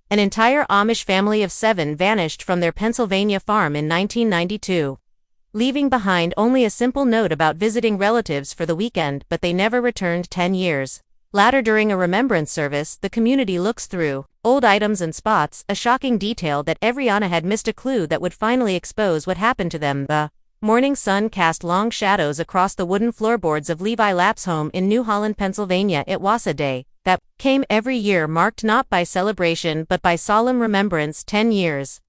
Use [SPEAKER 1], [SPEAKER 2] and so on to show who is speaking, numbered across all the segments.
[SPEAKER 1] An entire Amish family of 7 vanished from their Pennsylvania farm in 1992, leaving behind only a simple note about visiting relatives for the weekend, but they never returned 10 years. Later, during a remembrance service, the community looks through old items and spots a shocking detail that everyone had missed, a clue that would finally expose what happened to them. The morning sun cast long shadows across the wooden floorboards of Levi Lapp's home in New Holland, Pennsylvania. It was a day that came every year, marked not by celebration but by solemn remembrance. 10 years.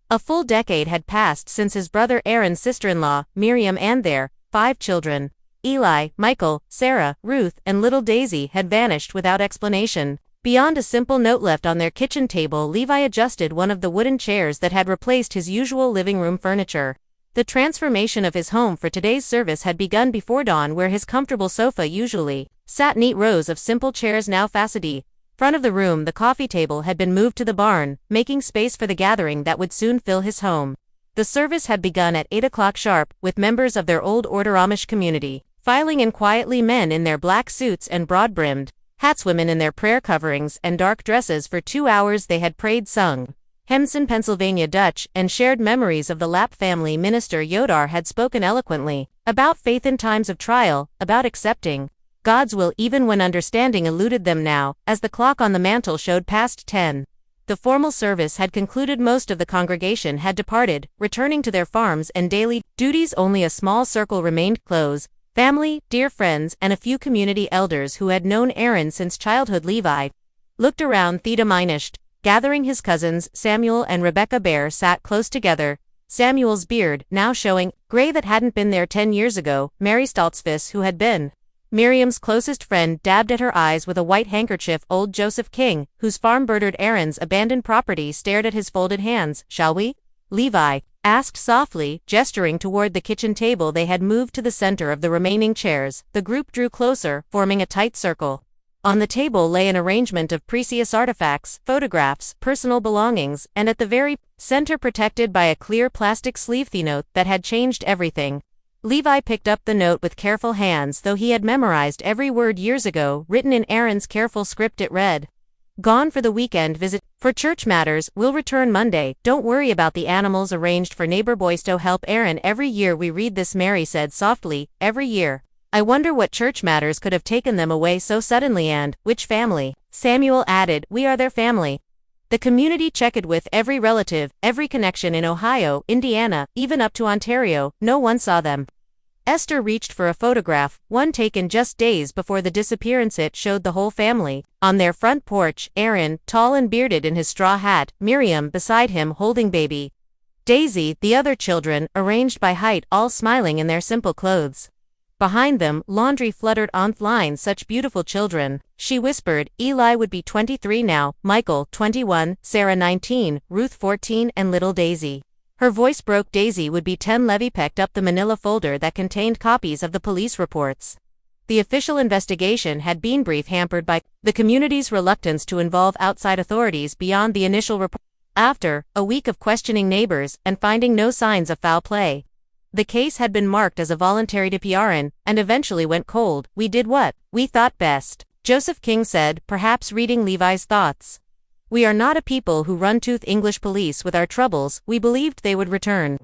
[SPEAKER 1] A full decade had passed since his brother Aaron's sister-in-law, Miriam, and their 5 children, Eli, Michael, Sarah, Ruth, and little Daisy, had vanished without explanation. Beyond a simple note left on their kitchen table, Levi adjusted one of the wooden chairs that had replaced his usual living room furniture. The transformation of his home for today's service had begun before dawn. Where his comfortable sofa usually sat, neat rows of simple chairs now faceted front of the room, the coffee table had been moved to the barn, making space for the gathering that would soon fill his home. The service had begun at 8 o'clock sharp, with members of their old order Amish community filing in quietly, men in their black suits and broad-brimmed hats, women in their prayer coverings and dark dresses. For 2 hours they had prayed, sung hymns in Pennsylvania Dutch, and shared memories of the Lapp family. Minister Yodar had spoken eloquently about faith in times of trial, about accepting God's will even when understanding eluded them. Now, as the clock on the mantel showed past 10, the formal service had concluded. Most of the congregation had departed, returning to their farms and daily duties. Only a small circle remained: close family, dear friends, and a few community elders who had known Aaron since childhood. Levi looked around. Theda Meinisht, gathering his cousins, Samuel and Rebecca Bear, sat close together, Samuel's beard now showing gray that hadn't been there 10 years ago. Mary Stoltzfus, who had been Miriam's closest friend, dabbed at her eyes with a white handkerchief. Old Joseph King, whose farm bordered Aaron's abandoned property, stared at his folded hands. Shall we? Levi asked softly, gesturing toward the kitchen table they had moved to the center of the remaining chairs. The group drew closer, forming a tight circle. On the table lay an arrangement of precious artifacts, photographs, personal belongings, and at the very center, protected by a clear plastic sleeve, the note that had changed everything. Levi picked up the note with careful hands. Though he had memorized every word years ago, written in Aaron's careful script, it read, "Gone for the weekend visit. For church matters, will return Monday. Don't worry about the animals. Arranged for neighbor boys to help Aaron. Every year we read this," Mary said softly, "every year. I wonder what church matters could have taken them away so suddenly." "And which family?" Samuel added. "We are their family." The community checked with every relative, every connection in Ohio, Indiana, even up to Ontario. No one saw them. Esther reached for a photograph, one taken just days before the disappearance. It showed the whole family on their front porch: Aaron, tall and bearded in his straw hat, Miriam beside him holding baby Daisy, the other children, arranged by height, all smiling in their simple clothes. Behind them, laundry fluttered on line. Such beautiful children, she whispered. Eli would be 23 now, Michael 21, Sarah 19, Ruth 14, and little Daisy. Her voice broke. Daisy would be 10. Levi picked up the manila folder that contained copies of the police reports. The official investigation had been brief, hampered by the community's reluctance to involve outside authorities beyond the initial report. After a week of questioning neighbors and finding no signs of foul play, the case had been marked as a voluntary disappearance and eventually went cold. "We did what we thought best," Joseph King said, perhaps reading Levi's thoughts. "We are not a people who run tooth English police with our troubles. We believed they would return.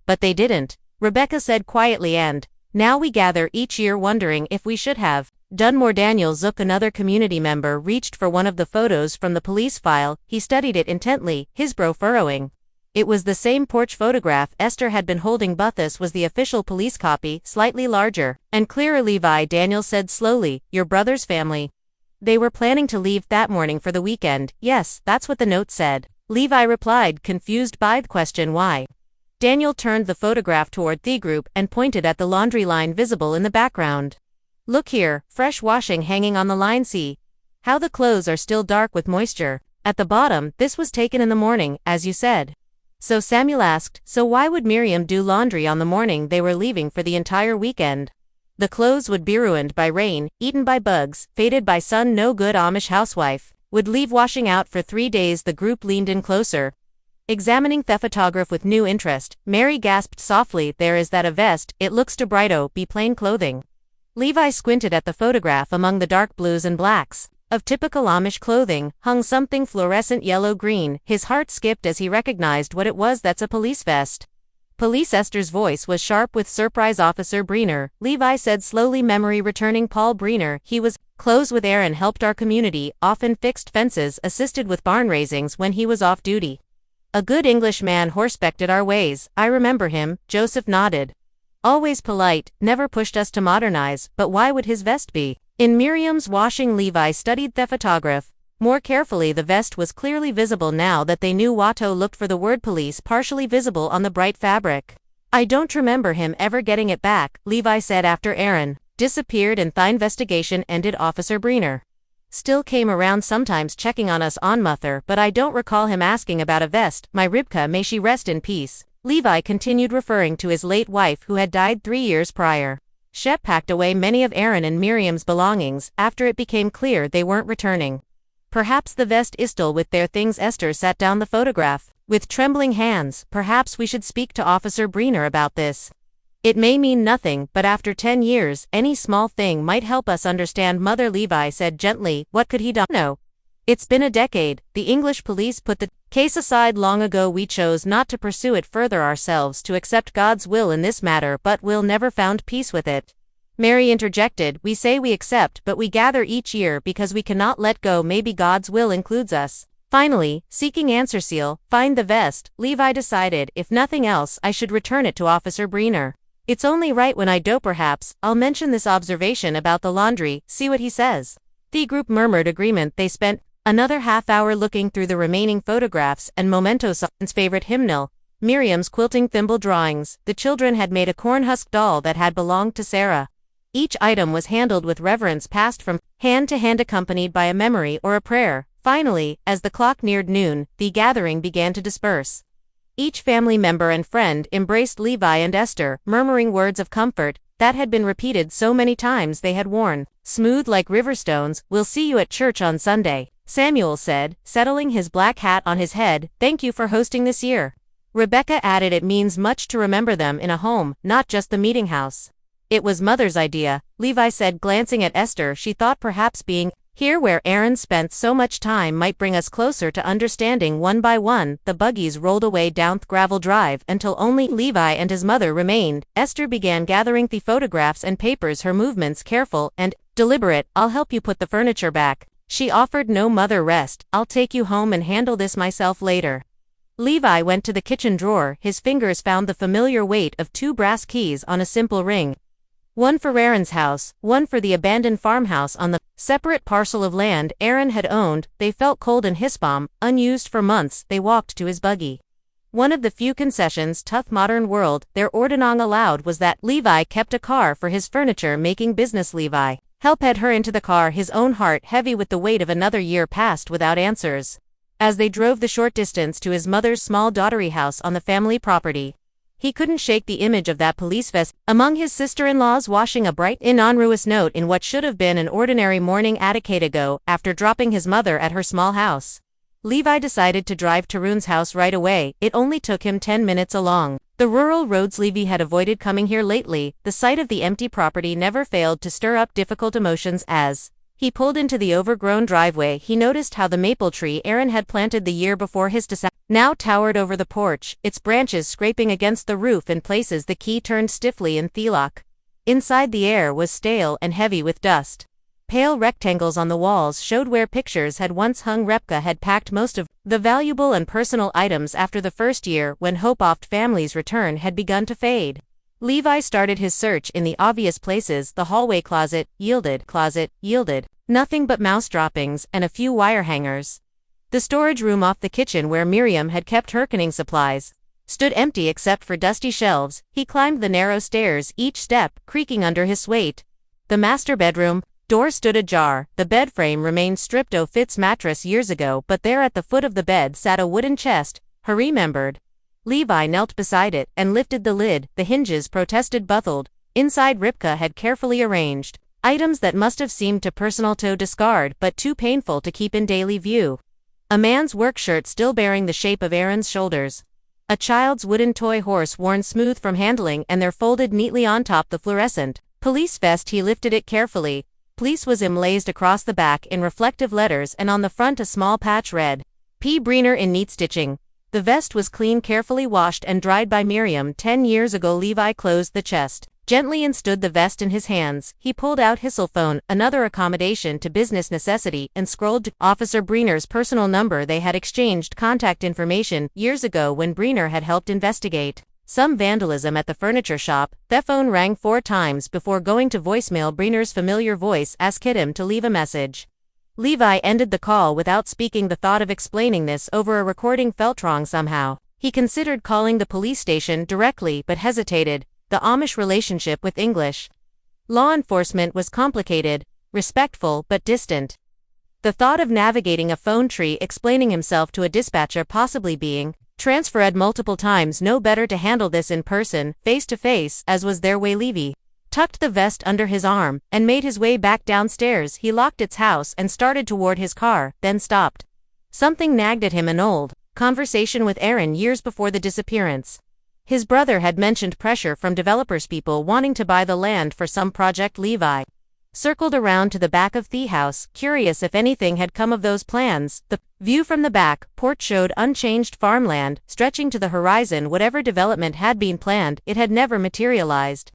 [SPEAKER 1] But they didn't," Rebecca said quietly, "and now we gather each year wondering if we should have done more." Daniel Zook, another community member, reached for one of the photos from the police file. He studied it intently, his brow furrowing. It was the same porch photograph Esther had been holding, but this was the official police copy, slightly larger and clearer. "Levi," Daniel said slowly, "your brother's family. They were planning to leave that morning for the weekend." "Yes, that's what the note said," Levi replied, confused by the question, "Why?" Daniel turned the photograph toward the group and pointed at the laundry line visible in the background. "Look here, fresh washing hanging on the line. See how the clothes are still dark with moisture at the bottom. This was taken in the morning, as you said." So Samuel asked, "So why would Miriam do laundry on the morning they were leaving for the entire weekend? The clothes would be ruined by rain, eaten by bugs, faded by sun. No good Amish housewife would leave washing out for 3 days." The group leaned in closer, examining the photograph with new interest. Mary gasped softly, "There is that a vest. It looks too bright. Oh, be plain clothing." Levi squinted at the photograph among the dark blues and blacks. of typical Amish clothing, hung something fluorescent yellow-green. His heart skipped as he recognized what it was. That's a police vest. Police. Esther's voice was sharp with surprise. Officer Breener, Levi said slowly, memory returning. Paul Breener, he was close with Aaron, helped our community, often fixed fences, assisted with barn raisings when he was off duty. A good English man, respected our ways. I remember him. Joseph nodded. Always polite, never pushed us to modernize, but why would his vest be in Miriam's washing? Levi studied the photograph more carefully. The vest was clearly visible now that they knew. Watto looked for the word police partially visible on the bright fabric. I don't remember him ever getting it back, Levi said after Aaron disappeared and the investigation ended. Officer Breener still came around sometimes, checking on us on Mother, but I don't recall him asking about a vest. My Ribka, may she rest in peace. Levi continued, referring to his late wife who had died 3 years prior. Shep packed away many of Aaron and Miriam's belongings after it became clear they weren't returning. Perhaps the vest is still with their things. Esther sat down the photograph with trembling hands. Perhaps we should speak to Officer Breener about this. It may mean nothing, but after 10 years, any small thing might help us understand. Mother, Levi said gently. What could he do? No. It's been a decade. The English police put the case aside long ago. We chose not to pursue it further ourselves, to accept God's will in this matter, but we'll never found peace with it. Mary interjected. We say we accept, but we gather each year because we cannot let go. Maybe God's will includes us. Finally, seeking answer. Seal, find the vest. Levi decided, if nothing else, I should return it to Officer Breener. It's only right when I do. Perhaps I'll mention this observation about the laundry, see what he says. The group murmured agreement. They spent another half hour looking through the remaining photographs and mementos. Aaron's favorite hymnal, Miriam's quilting thimble drawings. The children had made a cornhusk doll that had belonged to Sarah. Each item was handled with reverence, passed from hand to hand, accompanied by a memory or a prayer. Finally, as the clock neared noon, the gathering began to disperse. Each family member and friend embraced Levi and Esther, murmuring words of comfort that had been repeated so many times they had worn smooth like river stones. We'll see you at church on Sunday, Samuel said, settling his black hat on his head. Thank you for hosting this year. Rebecca added, it means much to remember them in a home, not just the meeting house. It was Mother's idea, Levi said, glancing at Esther. She thought perhaps being here where Aaron spent so much time might bring us closer to understanding. One by one, the buggies rolled away down the gravel drive until only Levi and his mother remained. Esther began gathering the photographs and papers, her movements careful and deliberate. I'll help you put the furniture back, she offered. No, Mother, rest. I'll take you home and handle this myself later. Levi went to the kitchen drawer. His fingers found the familiar weight of 2 brass keys on a simple ring. One for Aaron's house, one for the abandoned farmhouse on the separate parcel of land Aaron had owned. They felt cold and Hisbom, unused for months. They walked to his buggy. One of the few concessions tough modern world their ordinance allowed was that Levi kept a car for his furniture-making business. Levi helped her into the car, his own heart heavy with the weight of another year passed without answers. As they drove the short distance to his mother's small daughterly house on the family property, he couldn't shake the image of that police vest among his sister-in-law's washing, a bright, innocuous note in what should have been an ordinary morning a decade ago. After dropping his mother at her small house, Levi decided to drive to Rune's house right away. It only took him 10 minutes along the rural roads. Levi had avoided coming here lately. The sight of the empty property never failed to stir up difficult emotions. As he pulled into the overgrown driveway, he noticed how the maple tree Aaron had planted the year before his death now towered over the porch, its branches scraping against the roof in places. The key turned stiffly in the lock. Inside, the air was stale and heavy with dust. Pale rectangles on the walls showed where pictures had once hung. Repka had packed most of the valuable and personal items after the first year, when hope of family's return had begun to fade. Levi started his search in the obvious places. The hallway closet yielded. Nothing but mouse droppings and a few wire hangers. The storage room off the kitchen, where Miriam had kept her canning supplies, stood empty except for dusty shelves. He climbed the narrow stairs, each step creaking under his weight. The master bedroom door stood ajar. The bed frame remained stripped of its mattress years ago, but there at the foot of the bed sat a wooden chest, he remembered. Levi knelt beside it and lifted the lid. The hinges protested, buckled. Inside, Ripka had carefully arranged items that must have seemed too personal to discard, but too painful to keep in daily view. A man's work shirt still bearing the shape of Aaron's shoulders. A child's wooden toy horse worn smooth from handling, and there folded neatly on top the fluorescent police vest. He lifted it carefully. Police was emblazoned across the back in reflective letters and on the front a small patch read, P. Breener in neat stitching. The vest was clean, carefully washed and dried by Miriam 10 years ago. Levi closed the chest gently and stood the vest in his hands. He pulled out his cell phone, another accommodation to business necessity, and scrolled to Officer Breener's personal number. They had exchanged contact information years ago when Breener had helped investigate some vandalism at the furniture shop. The phone rang 4 times before going to voicemail. Breener's familiar voice asked him to leave a message. Levi ended the call without speaking. The thought of explaining this over a recording felt wrong somehow. He considered calling the police station directly but hesitated. The Amish relationship with English law enforcement was complicated, respectful but distant. The thought of navigating a phone tree, explaining himself to a dispatcher, possibly being transferred multiple times. No better to handle this in person, face to face, as was their way. Levi tucked the vest under his arm and made his way back downstairs. He locked its house and started toward his car, then stopped. Something nagged at him, an old conversation with Aaron years before the disappearance. His brother had mentioned pressure from developers, people wanting to buy the land for some project. Levi circled around to the back of the house, curious if anything had come of those plans. The view from the back porch showed unchanged farmland, stretching to the horizon. Whatever development had been planned, it had never materialized.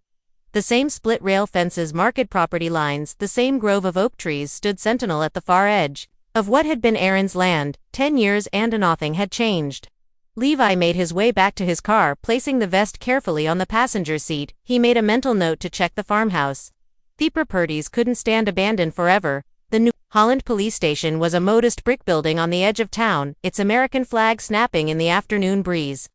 [SPEAKER 1] The same split rail fences marked property lines, the same grove of oak trees stood sentinel at the far edge of what had been Aaron's land. 10 years and nothing had changed. Levi made his way back to his car, placing the vest carefully on the passenger seat. He made a mental note to check the farmhouse. The properties couldn't stand abandoned forever. The New Holland police station was a modest brick building on the edge of town, its American flag snapping in the afternoon breeze.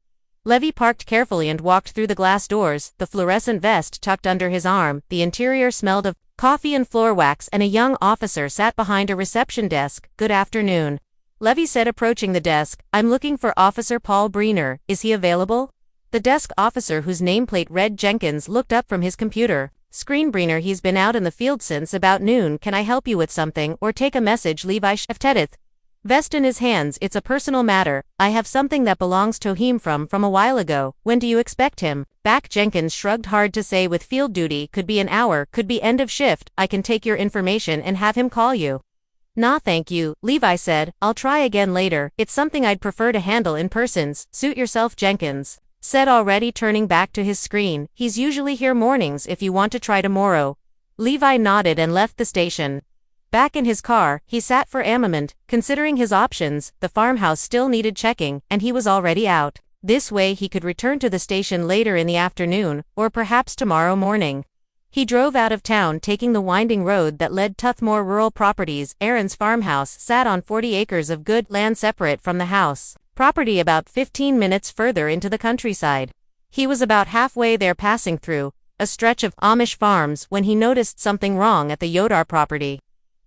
[SPEAKER 1] Levi parked carefully and walked through the glass doors, the fluorescent vest tucked under his arm. The interior smelled of coffee and floor wax, and a young officer sat behind a reception desk. Good afternoon, Levi said, approaching the desk. I'm looking for Officer Paul Breener. Is he available? The desk officer, whose nameplate read Jenkins, looked up from his computer screen. Breener, he's been out in the field since about noon. Can I help you with something or take a message? Levi shifted, vest in his hands. It's a personal matter. I have something that belongs to him from a while ago. When do you expect him back? Jenkins shrugged. Hard to say with field duty. Could be an hour, could be end of shift. I can take your information and have him call you. Nah, thank you, Levi said. I'll try again later. It's something I'd prefer to handle in persons. Suit yourself, Jenkins said, already turning back to his screen. He's usually here mornings if you want to try tomorrow. Levi nodded and left the station. Back in his car, he sat for a moment, considering his options. The farmhouse still needed checking, and he was already out. This way he could return to the station later in the afternoon, or perhaps tomorrow morning. He drove out of town, taking the winding road that led to more rural properties. Aaron's farmhouse sat on 40 acres of good land separate from the house property, about 15 minutes further into the countryside. He was about halfway there, passing through a stretch of Amish farms, when he noticed something wrong at the Yodar property.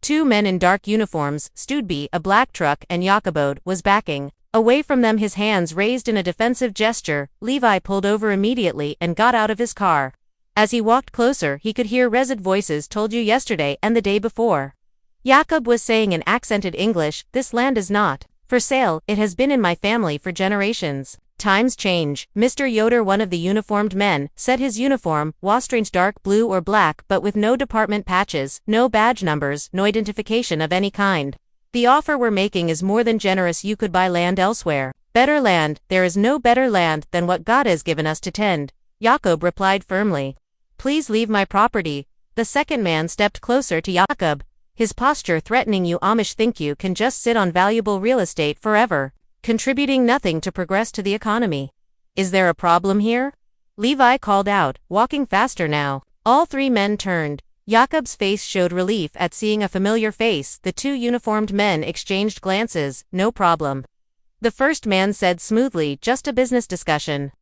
[SPEAKER 1] 2 men in dark uniforms stood by a black truck, and Jacobode was backing away from them, his hands raised in a defensive gesture. Levi pulled over immediately and got out of his car. As he walked closer, he could hear resid voices. Told you yesterday and the day before, Jacob was saying in accented English. This land is not for sale. It has been in my family for generations. Times change, Mr. Yoder. One of the uniformed men said. His uniform was strange, dark blue or black, but with no department patches, no badge numbers, no identification of any kind. The offer we're making is more than generous. You could buy land elsewhere. Better land. There is no better land than what God has given us to tend, Jacob replied firmly. Please leave my property. The second man stepped closer to Jacob, his posture threatening. You Amish think you can just sit on valuable real estate forever, contributing nothing to progress to the economy. Is there a problem here? Levi called out, walking faster now. All 3 men turned. Jacob's face showed relief at seeing a familiar face. The 2 uniformed men exchanged glances. No problem, the first man said smoothly. Just a business discussion.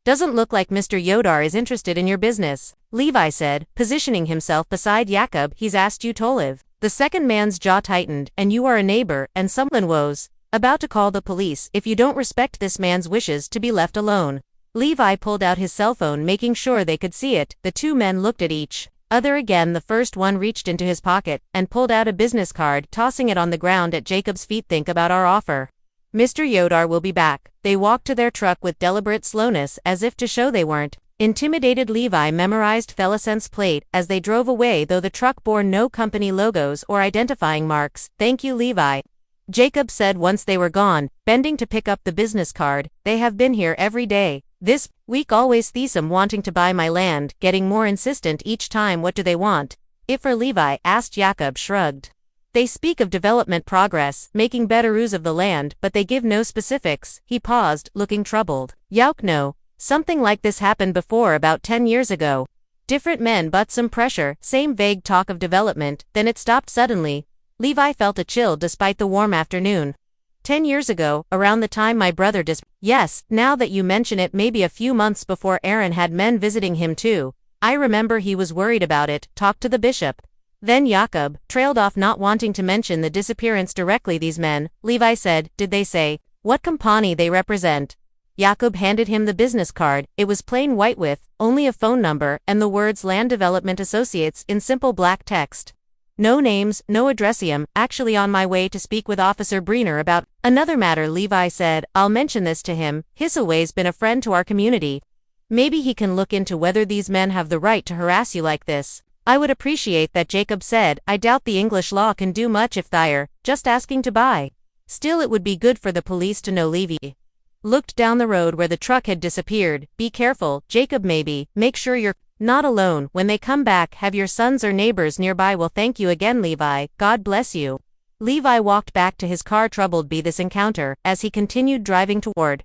[SPEAKER 1] Doesn't look like Mr. Yodar is interested in your business, Levi said, positioning himself beside Jacob. He's asked you to live. The second man's jaw tightened. And you are a neighbor, and someone was about to call the police if you don't respect this man's wishes to be left alone. Levi pulled out his cell phone, making sure they could see it. The 2 men looked at each other again. The first one reached into his pocket and pulled out a business card, tossing it on the ground at Jacob's feet. Think about our offer. Mr. Yodar will be back. They walked to their truck with deliberate slowness, as if to show they weren't Intimidated Levi memorized Felicent's plate as they drove away, though the truck bore no company logos or identifying marks. "Thank you, Levi," Jacob said once they were gone, bending to pick up the business card. "They have been here every day this week, always them wanting to buy my land, getting more insistent each time. What do they want?" "If for Levi?" asked Jacob, shrugged. "They speak of development progress, making better use of the land, but they give no specifics." He paused, looking troubled. "Yauk no. Something like this happened before about 10 years ago. Different men but some pressure, same vague talk of development, then it stopped suddenly." Levi felt a chill despite the warm afternoon. 10 years ago, around the time my brother Yes, now that you mention it, maybe a few months before Aaron had men visiting him too. I remember he was worried about it, talked to the bishop. Then Jacob trailed off, not wanting to mention the disappearance directly. "These men," Levi said, "did they say what company they represent?" Jacob handed him the business card. It was plain white with only a phone number and the words Land Development Associates in simple black text. "No names, no addressium. Actually on my way to speak with Officer Breener about another matter," Levi said. "I'll mention this to him. Hissaway's been a friend to our community. Maybe he can look into whether these men have the right to harass you like this." "I would appreciate that," Jacob said. "I doubt the English law can do much if they're just asking to buy. Still, it would be good for the police to know." Levi looked down the road where the truck had disappeared. "Be careful, Jacob, maybe make sure you're not alone. When they come back, have your sons or neighbors nearby." "Well, thank you again, Levi. God bless you." Levi walked back to his car, troubled by this encounter. As he continued driving toward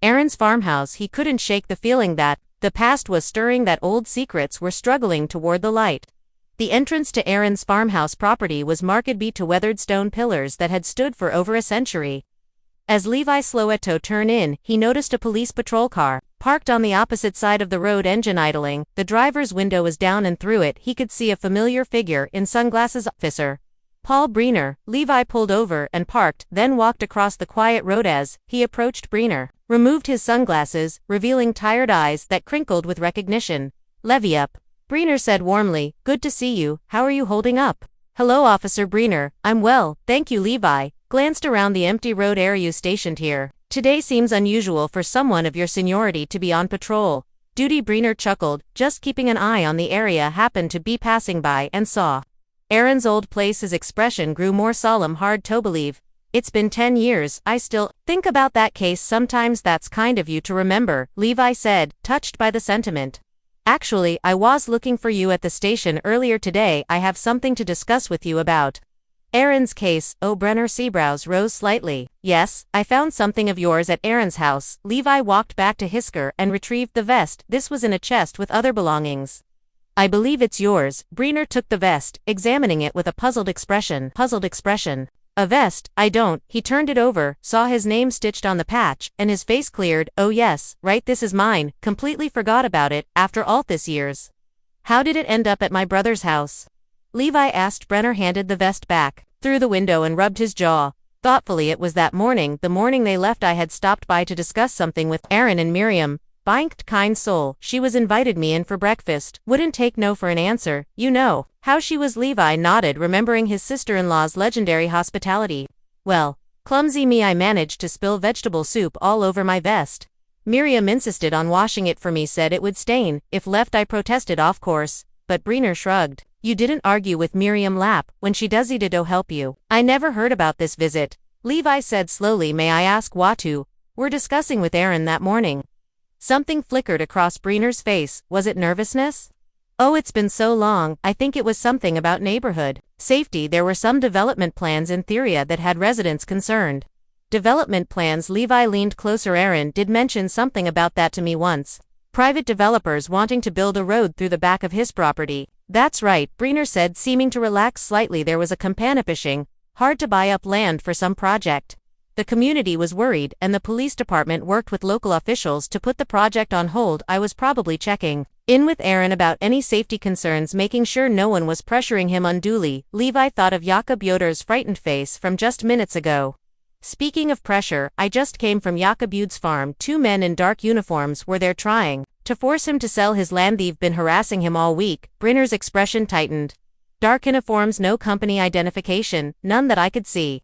[SPEAKER 1] Aaron's farmhouse, he couldn't shake the feeling that the past was stirring, that old secrets were struggling toward the light. The entrance to Aaron's farmhouse property was marked by weathered stone pillars that had stood for over a century. As Levi slowed to turn in, he noticed a police patrol car parked on the opposite side of the road, engine idling. The driver's window was down, and through it he could see a familiar figure in sunglasses. "Officer Paul Breener." Levi pulled over and parked, then walked across the quiet road. As he approached, Breener removed his sunglasses, revealing tired eyes that crinkled with recognition. "Levy up," Breener said warmly. "Good to see you. How are you holding up?" "Hello, Officer Breener. I'm well, thank you." Levi glanced around the empty road. "Are you stationed here? Today seems unusual for someone of your seniority to be on patrol." "Duty," Breener chuckled, "just keeping an eye on the area. Happened to be passing by and saw Aaron's old place." His expression grew more solemn. "Hard to believe. It's been 10 years. I still think about that case sometimes." "That's kind of you to remember," Levi said, touched by the sentiment. "Actually, I was looking for you at the station earlier today. I have something to discuss with you about Aaron's case." Brenner's eyebrows rose slightly. "Yes, I found something of yours at Aaron's house." Levi walked back to Hisker and retrieved the vest. This was in a chest with other belongings. "I believe it's yours." Breener took the vest, examining it with a puzzled expression. "A vest? I don't." He turned it over, saw his name stitched on the patch, and his face cleared. "Oh yes, right, this is mine. Completely forgot about it, after all this years." "How did it end up at my brother's house?" Levi asked. Brenner handed the vest back through the window and rubbed his jaw thoughtfully. "It was that morning, the morning they left. I had stopped by to discuss something with Aaron and Miriam. Binked kind soul. She was invited me in for breakfast. Wouldn't take no for an answer. You know how she was." Levi nodded, remembering his sister-in-law's legendary hospitality. "Well, clumsy me, I managed to spill vegetable soup all over my vest. Miriam insisted on washing it for me, said it would stain if left. I protested, of course, but Breener shrugged. "You didn't argue with Miriam Lapp when she does it to help you?" "I never heard about this visit," Levi said slowly. "May I ask what you were discussing with Aaron that morning?" Something flickered across Breener's face. Was it nervousness? "Oh, it's been so long. I think it was something about neighborhood safety. There were some development plans in Theria that had residents concerned." "Development plans?" Levi leaned closer. "Aaron did mention something about that to me once. Private developers wanting to build a road through the back of his property." "That's right," Breener said, seeming to relax slightly. "There was a companionishing hard to buy up land for some project. The community was worried, and the police department worked with local officials to put the project on hold. I was probably checking in with Aaron about any safety concerns, making sure no one was pressuring him unduly." Levi thought of Jakob Yoder's frightened face from just minutes ago. "Speaking of pressure, I just came from Jakob Yoder's farm. 2 men in dark uniforms were there trying to force him to sell his land. They've been harassing him all week." Breener's expression tightened. "Dark uniforms, no company identification?" "None that I could see."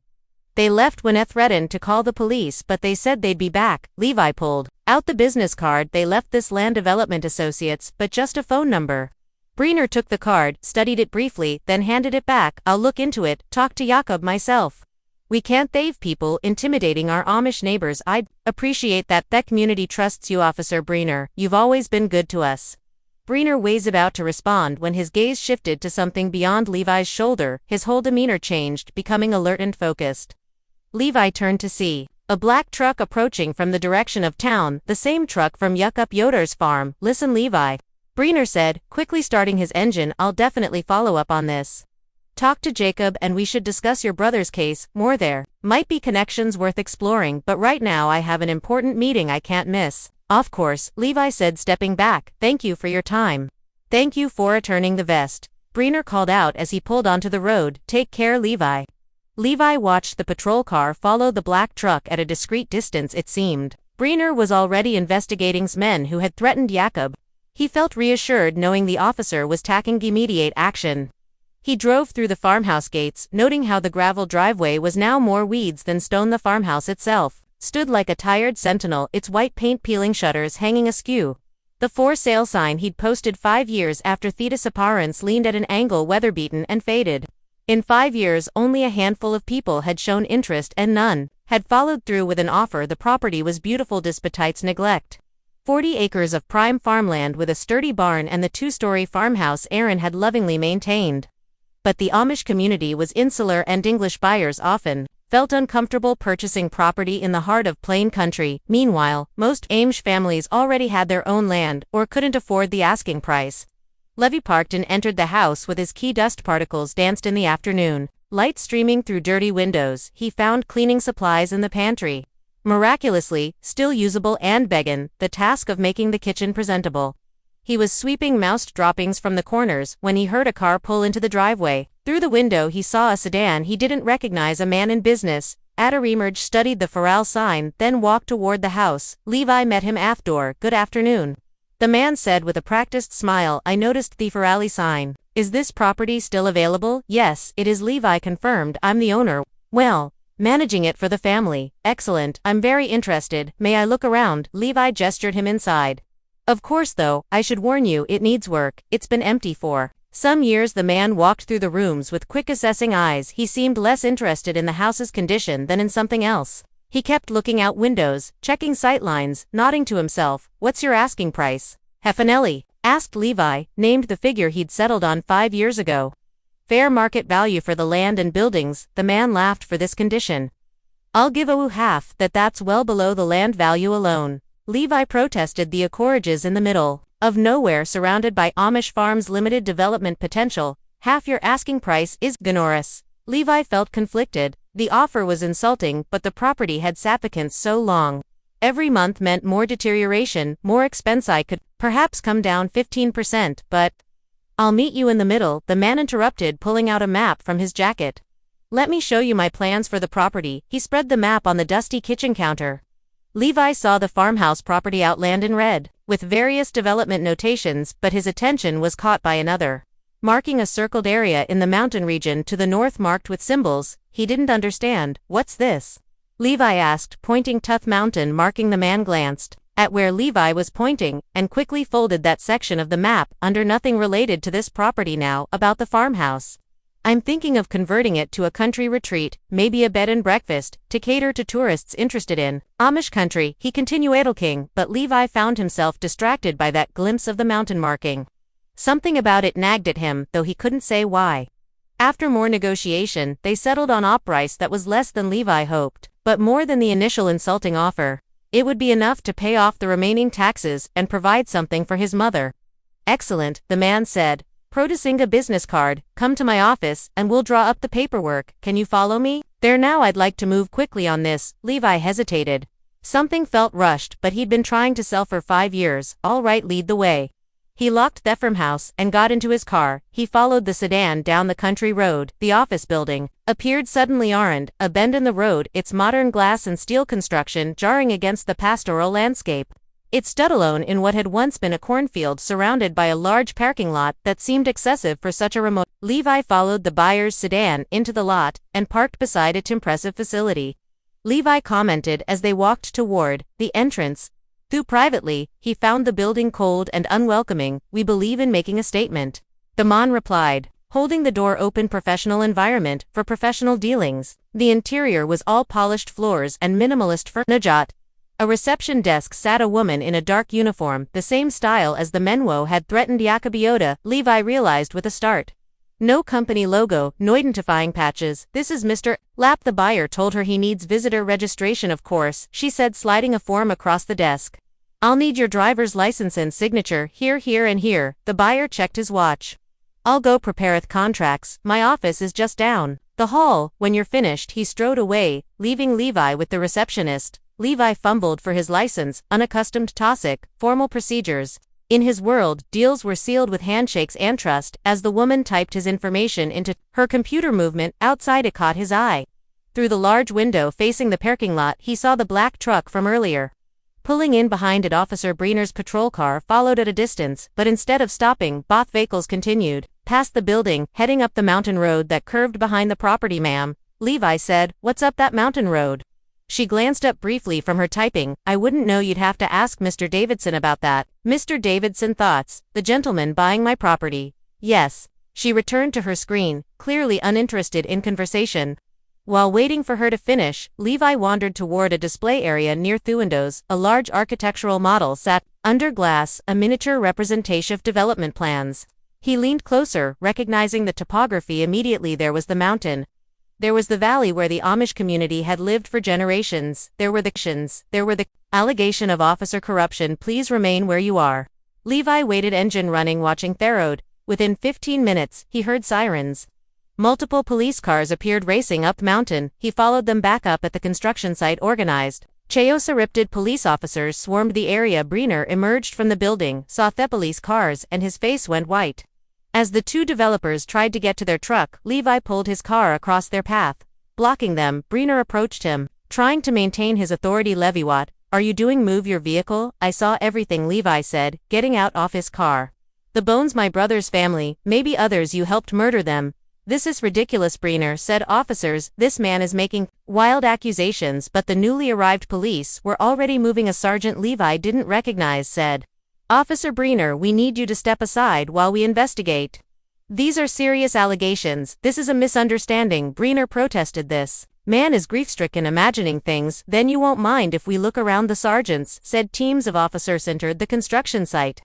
[SPEAKER 1] They left when I threatened to call the police, but they said they'd be back. Levi pulled out the business card. They left this Land Development Associates, but just a phone number. Briner took the card, studied it briefly, then handed it back. I'll look into it, talk to Jakob myself. We can't they've people intimidating our Amish neighbors. I'd appreciate that. That community trusts you, Officer Briner. You've always been good to us. Briner was about to respond when his gaze shifted to something beyond Levi's shoulder. His whole demeanor changed, becoming alert and focused. Levi turned to see a black truck approaching from the direction of town, the same truck from Jakob Yoder's farm. Listen, Levi, Briner said, quickly starting his engine. I'll definitely follow up on this. Talk to Jacob and we should discuss your brother's case more. There might be connections worth exploring, but right now I have an important meeting I can't miss. Of course, Levi said, stepping back. Thank you for your time. Thank you for returning the vest, Briner called out as he pulled onto the road. Take care, Levi. Levi watched the patrol car follow the black truck at a discreet distance. It seemed Briner was already investigating men who had threatened Jakob. He felt reassured knowing the officer was taking immediate action. He drove through the farmhouse gates, noting how the gravel driveway was now more weeds than stone. The farmhouse itself stood like a tired sentinel, its white paint-peeling shutters hanging askew. The for sale sign he'd posted 5 years after the disappearances leaned at an angle, weather-beaten and faded. In 5 years, only a handful of people had shown interest and none had followed through with an offer. The property was beautiful despite its neglect. 40 acres of prime farmland with a sturdy barn and the 2-story farmhouse Aaron had lovingly maintained. But the Amish community was insular and English buyers often felt uncomfortable purchasing property in the heart of plain country. Meanwhile, most Amish families already had their own land or couldn't afford the asking price. Levi parked and entered the house with his key. Dust particles danced in the afternoon, light streaming through dirty windows. He found cleaning supplies in the pantry, miraculously still usable, and began the task of making the kitchen presentable. He was sweeping mouse droppings from the corners when he heard a car pull into the driveway. Through the window he saw a sedan he didn't recognize, a man in business. Adder emerged, studied the for sale sign, then walked toward the house. Levi met him at the door. Good afternoon, the man said with a practiced smile. I noticed the for sale sign. Is this property still available? Yes, it is, Levi confirmed. I'm the owner. Well, managing it for the family. Excellent, I'm very interested. May I look around? Levi gestured him inside. Of course, though, I should warn you, it needs work. It's been empty for some years. The man walked through the rooms with quick assessing eyes. He seemed less interested in the house's condition than in something else. He kept looking out windows, checking sightlines, nodding to himself. What's your asking price? Heffinelli asked. Levi named the figure he'd settled on 5 years ago. Fair market value for the land and buildings, the man laughed. For this condition, I'll give you half that. That's well below the land value alone, Levi protested. The acreages in the middle of nowhere, surrounded by Amish farms, limited development potential. Half your asking price is generous. Levi felt conflicted. The offer was insulting, but the property had sat vacant so long. Every month meant more deterioration, more expense. I could perhaps come down 15%, but I'll meet you in the middle, the man interrupted, pulling out a map from his jacket. Let me show you my plans for the property. He spread the map on the dusty kitchen counter. Levi saw the farmhouse property outlined in red, with various development notations, but his attention was caught by another, marking a circled area in the mountain region to the north marked with symbols he didn't understand. What's this? Levi asked, pointing Tooth Mountain. Marking. The man glanced at where Levi was pointing, and quickly folded that section of the map under. Nothing related to this property now. About the farmhouse, I'm thinking of converting it to a country retreat, maybe a bed and breakfast, to cater to tourists interested in Amish country, he continued Edelking, but Levi found himself distracted by that glimpse of the mountain marking. Something about it nagged at him, though he couldn't say why. After more negotiation, they settled on a price that was less than Levi hoped, but more than the initial insulting offer. It would be enough to pay off the remaining taxes and provide something for his mother. Excellent, the man said, producing a business card. Come to my office, and we'll draw up the paperwork. Can you follow me? There now, I'd like to move quickly on this. Levi hesitated. Something felt rushed, but he'd been trying to sell for 5 years. All right, lead the way. He locked the farmhouse and got into his car. He followed the sedan down the country road. The office building appeared suddenly around a bend in the road, its modern glass and steel construction jarring against the pastoral landscape. It stood alone in what had once been a cornfield surrounded by a large parking lot that seemed excessive for such a remote. Levi followed the buyer's sedan into the lot and parked beside its impressive facility. Levi commented as they walked toward the entrance. Though privately, he found the building cold and unwelcoming. We believe in making a statement. The man replied, holding the door open. Professional environment for professional dealings. The interior was all polished floors and minimalist furniture. A reception desk sat a woman in a dark uniform, the same style as the Menwo had threatened Yacobiota, Levi realized with a start. No company logo, no identifying patches. This is Mr. Lapp. The buyer told her he needs visitor registration. Of course, she said, sliding a form across the desk. I'll need your driver's license and signature, here, here and here. The buyer checked his watch. I'll go prepareth contracts, my office is just down the hall. When you're finished. He strode away, leaving Levi with the receptionist. Levi fumbled for his license, unaccustomed to TOSIC, formal procedures. In his world, deals were sealed with handshakes and trust. As the woman typed his information into her computer movement, outside it caught his eye. Through the large window facing the parking lot, he saw the black truck from earlier. Pulling in behind it, Officer Breener's patrol car followed at a distance, but instead of stopping, both vehicles continued past the building, heading up the mountain road that curved behind the property. Ma'am, Levi said, what's up that mountain road? She glanced up briefly from her typing. I wouldn't know, you'd have to ask Mr. Davidson about that. Mr. Davidson thoughts, the gentleman buying my property. Yes. She returned to her screen, clearly uninterested in conversation. While waiting for her to finish, Levi wandered toward a display area near the windows. A large architectural model sat under glass, a miniature representation of development plans. He leaned closer, recognizing the topography immediately. There was the mountain. There was the valley where the Amish community had lived for generations. There were the allegation of officer corruption. Please remain where you are. Levi waited, engine running, watching the road. Within 15 minutes, he heard sirens. Multiple police cars appeared racing up the mountain. He followed them back up at the construction site. Organized Chaos-erupted police officers swarmed the area. Breener emerged from the building, saw the police cars, and his face went white. As the two developers tried to get to their truck, Levi pulled his car across their path. Blocking them, Breener approached him, trying to maintain his authority. Levi, what are you doing? Move your vehicle. I saw everything, Levi said, getting out of his car. The bones, my brother's family, maybe others, you helped murder them. This is ridiculous, Breener said. Officers, this man is making wild accusations, but the newly arrived police were already moving. A sergeant Levi didn't recognize said, Officer Breener, we need you to step aside while we investigate. These are serious allegations. This is a misunderstanding. Breener protested. This man is grief-stricken, imagining things. Then you won't mind if we look around. The sergeants said. Teams of officers entered the construction site.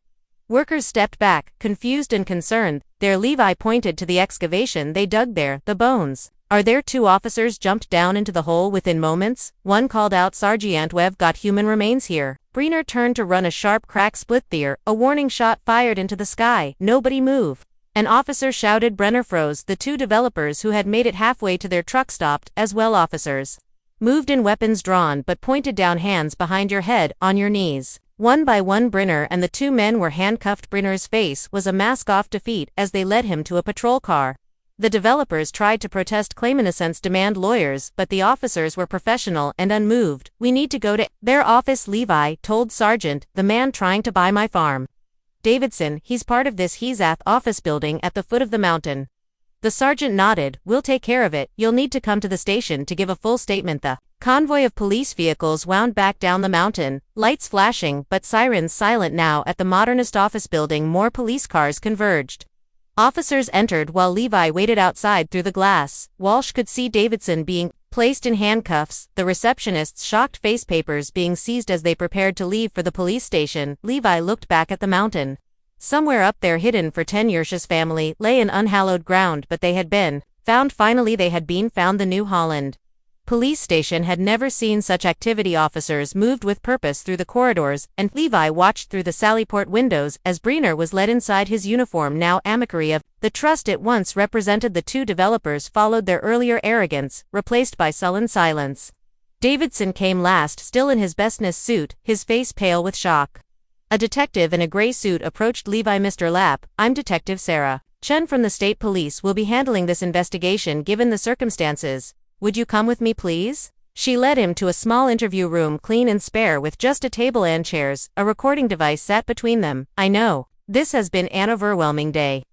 [SPEAKER 1] Workers stepped back, confused and concerned. There, Levi pointed to the excavation they dug there. The bones are there. Two officers jumped down into the hole within moments. One called out, Sergeant, we've got human remains here. Breener turned to run. A sharp crack split there. A warning shot fired into the sky. Nobody move. An officer shouted. Brenner froze. The two developers who had made it halfway to their truck stopped, as well. Officers moved in, weapons drawn but pointed down. Hands behind your head, on your knees. One by one, Breener and the two men were handcuffed. Brenner's face was a mask of defeat as they led him to a patrol car. The developers tried to protest, claim innocence, demand lawyers, but the officers were professional and unmoved. We need to go to their office, Levi told Sergeant, the man trying to buy my farm. Davidson, he's part of this. He's at the office building at the foot of the mountain. The sergeant nodded. We'll take care of it. You'll need to come to the station to give a full statement. The convoy of police vehicles wound back down the mountain, lights flashing but sirens silent now at the modernist office building. More police cars converged. Officers entered while Levi waited outside. Through the glass, Walsh could see Davidson being placed in handcuffs, the receptionist's shocked face, papers being seized as they prepared to leave for the police station. Levi looked back at the mountain. Somewhere up there, hidden for 10 years, his family lay in unhallowed ground, but they had been found. Finally they had been found. The New Holland police station had never seen such activity. Officers moved with purpose through the corridors, and Levi watched through the sallyport windows as Breener was led inside. His uniform now amicary of the trust it once represented. The two developers followed their earlier arrogance, replaced by sullen silence. Davidson came last, still in his business suit, his face pale with shock. A detective in a gray suit approached Levi. Mr. Lapp, I'm Detective Sarah Chen from the state police. Will be handling this investigation given the circumstances. Would you come with me, please? She led him to a small interview room, clean and spare, with just a table and chairs. A recording device sat between them. "I know. This has been an overwhelming day,"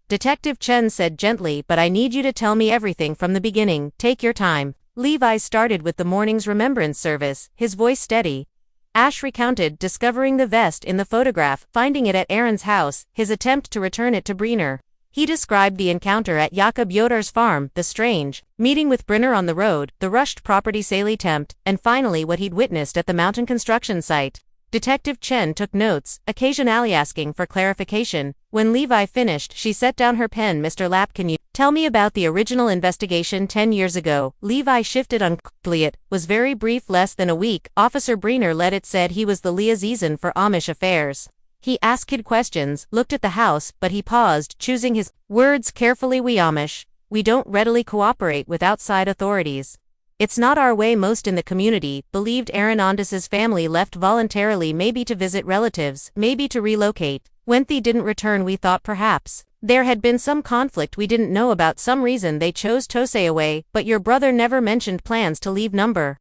[SPEAKER 1] Detective Chen said gently, "but I need you to tell me everything from the beginning. Take your time." Levi started with the morning's remembrance service, his voice steady. Ash recounted discovering the vest in the photograph, finding it at Aaron's house, his attempt to return it to Brynner. He described the encounter at Jakob Yoder's farm, the strange meeting with Brynner on the road, the rushed property sale attempt, and finally what he'd witnessed at the mountain construction site. Detective Chen took notes, occasionally asking for clarification. When Levi finished, she set down her pen. "Mr. Lapp, can you tell me about the original investigation 10 years ago?" Levi shifted uncomfortably. "It was very brief, less than a week. Officer Brynner led it, said he was the liaison for Amish affairs. He asked kid questions, looked at the house, but he paused, choosing his words carefully. We Amish, we don't readily cooperate with outside authorities. It's not our way. Most in the community believed Aaron Ondis's family left voluntarily, maybe to visit relatives, maybe to relocate. When they didn't return, we thought perhaps there had been some conflict we didn't know about, some reason they chose to stay away, but your brother never mentioned plans to leave number.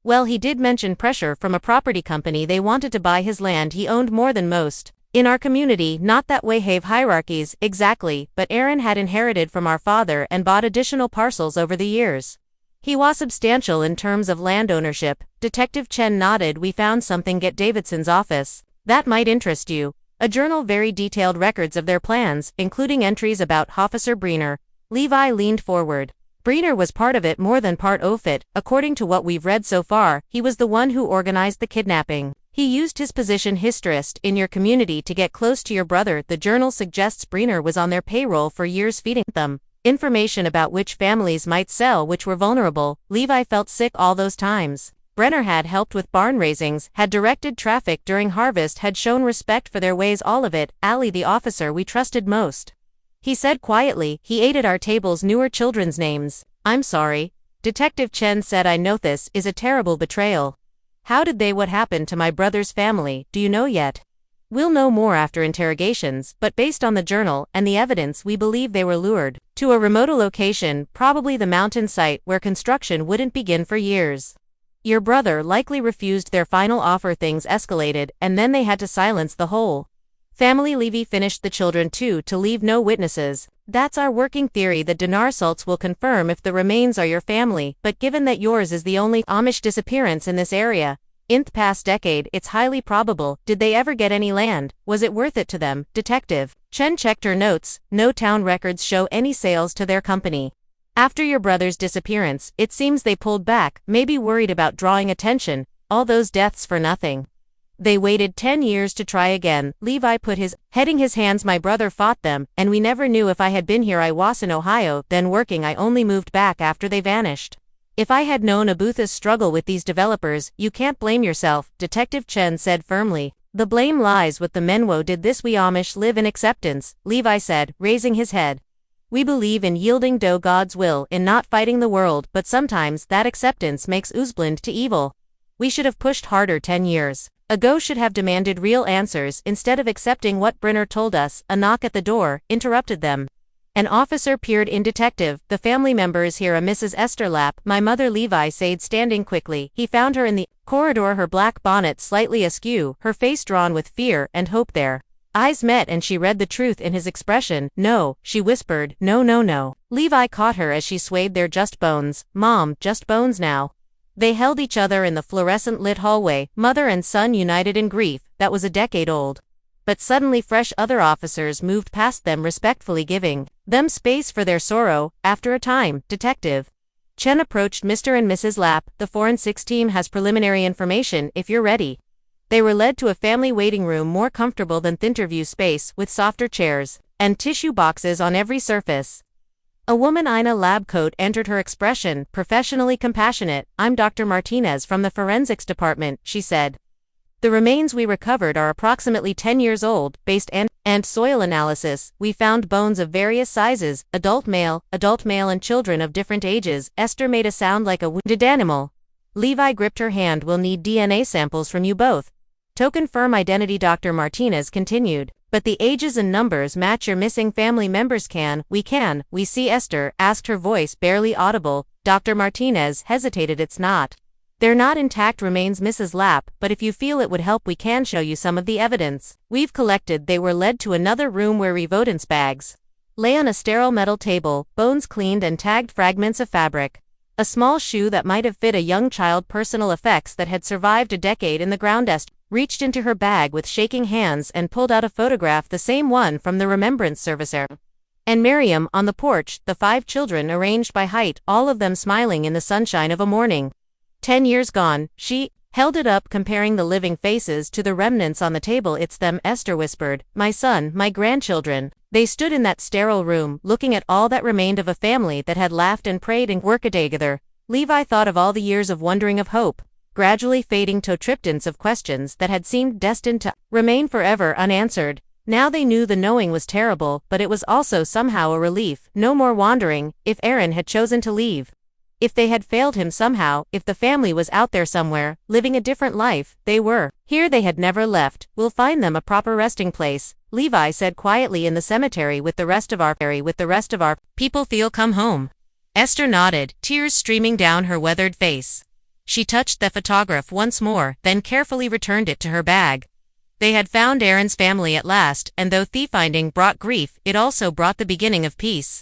[SPEAKER 1] Well, he did mention pressure from a property company. They wanted to buy his land. He owned more than most in our community. Not that way have hierarchies, exactly, but Aaron had inherited from our father and bought additional parcels over the years. He was substantial in terms of land ownership." Detective Chen nodded. "We found something at Davidson's office that might interest you. A journal, very detailed records of their plans, including entries about Officer Brynner." Levi leaned forward. "Brynner was part of it, more than part of it. According to what we've read so far, he was the one who organized the kidnapping. He used his position historist in your community to get close to your brother. The journal suggests Brynner was on their payroll for years, feeding them information about which families might sell, which were vulnerable." Levi felt sick all those times. Brenner had helped with barn raisings, had directed traffic during harvest, had shown respect for their ways, all of it. "Ali, the officer we trusted most," he said quietly, "he ate at our tables, knew our children's names." "I'm sorry," Detective Chen said. "I know this is a terrible betrayal. How did they? What happened to my brother's family? Do you know yet?" "We'll know more after interrogations, but based on the journal and the evidence, we believe they were lured to a remote location, probably the mountain site where construction wouldn't begin for years. Your brother likely refused their final offer. Things escalated, and then they had to silence the whole family." Levi finished. "The children too, to leave no witnesses. That's our working theory. The dinar salts will confirm if the remains are your family, but given that yours is the only Amish disappearance in this area in the past decade, it's highly probable. Did they ever get any land? Was it worth it to them?" Detective Chen checked her notes. "No town records show any sales to their company. After your brother's disappearance, it seems they pulled back, maybe worried about drawing attention. All those deaths for nothing. They waited 10 years to try again." Levi put his heading his hands. "My brother fought them, and we never knew. If I had been here, I was in Ohio, then working. I only moved back after they vanished. If I had known Abutha's struggle with these developers, you can't blame yourself," Detective Chen said firmly. "The blame lies with the Menwo did this. We Amish live in acceptance," Levi said, raising his head. "We believe in yielding to God's will, in not fighting the world, but sometimes that acceptance makes us blind to evil. We should have pushed harder 10 years ago, should have demanded real answers instead of accepting what Brynner told us." A knock at the door interrupted them. An officer peered in. "Detective, the family member is here, a Mrs. Esther Lapp, my mother," Levi said, standing quickly. He found her in the corridor, her black bonnet slightly askew, her face drawn with fear and hope. Their eyes met and she read the truth in his expression. "No," she whispered. "No, no, no." Levi caught her as she swayed. "They're just bones, Mom, just bones now." They held each other in the fluorescent lit hallway, mother and son united in grief that was a decade old. But suddenly fresh other officers moved past them, respectfully giving them space for their sorrow. After a time, Detective Chen approached. "Mr. and Mrs. Lapp, the forensics team has preliminary information, if you're ready." They were led to a family waiting room, more comfortable than the interview space, with softer chairs and tissue boxes on every surface. A woman in a lab coat entered, her expression professionally compassionate. "I'm Dr. Martinez from the forensics department," she said. "The remains we recovered are approximately 10 years old. Based and soil analysis, we found bones of various sizes, adult male, and children of different ages." Esther made a sound like a wounded animal. Levi gripped her hand. "We'll need DNA samples from you both to confirm identity," Dr. Martinez continued. "But the ages and numbers match your missing family members." We see?" Esther asked, her voice barely audible. Dr. Martinez hesitated. "It's not They're not intact remains, Mrs. Lapp, but if you feel it would help we can show you some of the evidence we've collected. They were led to another room where evidence bags lay on a sterile metal table, bones cleaned and tagged, fragments of fabric. A small shoe that might have fit a young child, personal effects that had survived a decade in the ground. Esther reached into her bag with shaking hands and pulled out a photograph, the same one from the remembrance service. And Miriam, on the porch, the 5 children arranged by height, all of them smiling in the sunshine of a morning. 10 years gone. She held it up, comparing the living faces to the remnants on the table. It's them, Esther whispered. My son, my grandchildren. They stood in that sterile room, looking at all that remained of a family that had laughed and prayed and worked together. Levi thought of all the years of wondering, of hope, gradually fading to triptans of questions that had seemed destined to remain forever unanswered. Now they knew the knowing was terrible, but it was also somehow a relief. No more wandering. If Aaron had chosen to leave, if they had failed him somehow, if the family was out there somewhere, living a different life, they were here. They had never left. We'll find them a proper resting place, Levi said quietly, in the cemetery with the rest of our people. Feel come home. Esther nodded, tears streaming down her weathered face. She touched the photograph once more, then carefully returned it to her bag. They had found Aaron's family at last, and though thief finding brought grief, it also brought the beginning of peace.